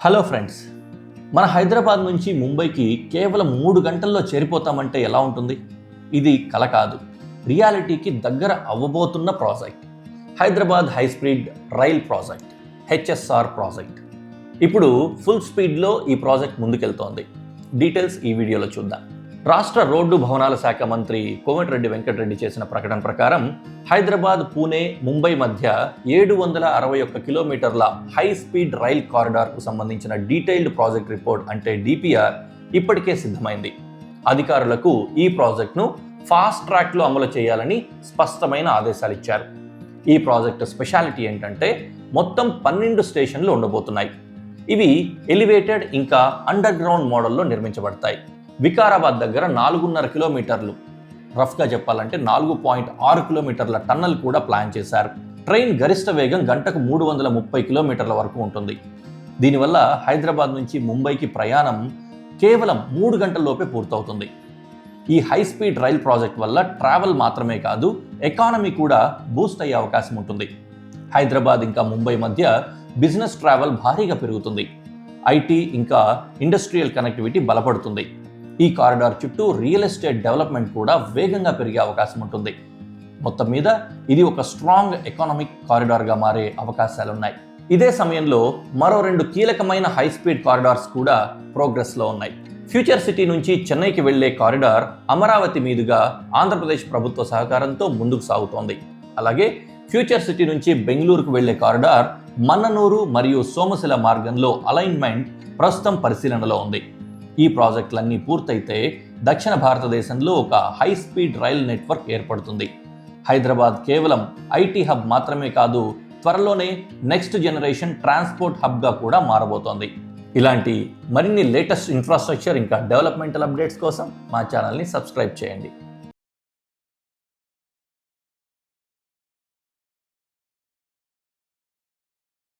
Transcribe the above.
Hello friends, మన హైదరాబాద్ నుంచి ముంబైకి కేవలం 3 గంటల్లో చేరిపోతామంటే ఎలా ఉంటుంది? ఇది కల కాదు, రియాలిటీకి దగ్గర అవ్వబోతున్న project. Hyderabad high speed rail project, HSR project. ఇప్పుడు ఫుల్ స్పీడ్లో ఈ ప్రాజెక్ట్ ముందుకెళ్తోంది. డీటెయిల్స్ ఈ వీడియోలో చూద్దాం. రాష్ట్ర రోడ్డు భవనాల శాఖ మంత్రి కోమటిరెడ్డి వెంకటరెడ్డి చేసిన ప్రకటన ప్రకారం హైదరాబాద్, పూణే, ముంబై మధ్య 761 కిలోమీటర్ల హై స్పీడ్ రైల్ కారిడార్కు సంబంధించిన డీటెయిల్డ్ ప్రాజెక్ట్ రిపోర్ట్ అంటే డిపిఆర్ ఇప్పటికే సిద్ధమైంది. అధికారులకు ఈ ప్రాజెక్టును ఫాస్ట్ ట్రాక్లో అమలు చేయాలని స్పష్టమైన ఆదేశాలు ఇచ్చారు. ఈ ప్రాజెక్టు స్పెషాలిటీ ఏంటంటే మొత్తం 12 స్టేషన్లు ఉండబోతున్నాయి. ఇవి ఎలివేటెడ్ ఇంకా అండర్ గ్రౌండ్ మోడల్లో నిర్మించబడతాయి. వికారాబాద్ దగ్గర 4.5 కిలోమీటర్లు, రఫ్గా చెప్పాలంటే 4.6 కిలోమీటర్ల టన్నల్ కూడా ప్లాన్ చేశారు. ట్రైన్ గరిష్ట వేగం గంటకు 330 కిలోమీటర్ల వరకు ఉంటుంది. దీనివల్ల హైదరాబాద్ నుంచి ముంబైకి ప్రయాణం కేవలం 3 గంటల్లోపే పూర్తవుతుంది. ఈ హై స్పీడ్ రైల్ ప్రాజెక్ట్ వల్ల ట్రావెల్ మాత్రమే కాదు, ఎకానమీ కూడా బూస్ట్ అయ్యే అవకాశం ఉంటుంది. హైదరాబాద్ ఇంకా ముంబై మధ్య బిజినెస్ ట్రావెల్ భారీగా పెరుగుతుంది. ఐటీ ఇంకా ఇండస్ట్రియల్ కనెక్టివిటీ బలపడుతుంది. ఈ కారిడార్ చుట్టూ రియల్ ఎస్టేట్ డెవలప్మెంట్ కూడా వేగంగా పెరిగే అవకాశం ఉంటుంది. మొత్తం మీద ఇది ఒక స్ట్రాంగ్ ఎకానమిక్ కారిడార్గా మారే అవకాశాలున్నాయి. ఇదే సమయంలో మరో 2 కీలకమైన హై స్పీడ్ కారిడార్స్ కూడా ప్రోగ్రెస్లో ఉన్నాయి. ఫ్యూచర్ సిటీ నుంచి చెన్నైకి వెళ్లే కారిడార్ అమరావతి మీదుగా ఆంధ్రప్రదేశ్ ప్రభుత్వ సహకారంతో ముందుకు సాగుతోంది. అలాగే ఫ్యూచర్ సిటీ నుంచి బెంగళూరుకు వెళ్లే కారిడార్ మన్ననూరు మరియు సోమశిల మార్గంలో అలైన్మెంట్ ప్రస్తుతం పరిశీలనలో ఉంది. ఈ ప్రాజెక్టులన్నీ పూర్తయితే దక్షిణ భారతదేశంలో ఒక హై స్పీడ్ రైల్ నెట్వర్క్ ఏర్పడుతుంది. హైదరాబాద్ కేవలం ఐటీ హబ్ మాత్రమే కాదు, త్వరలోనే నెక్స్ట్ జనరేషన్ ట్రాన్స్పోర్ట్ హబ్గా కూడా మారబోతోంది. ఇలాంటి మరిన్ని లేటెస్ట్ ఇన్ఫ్రాస్ట్రక్చర్ ఇంకా డెవలప్మెంటల్ అప్డేట్స్ కోసం మా ఛానల్ని సబ్స్క్రైబ్ చేయండి.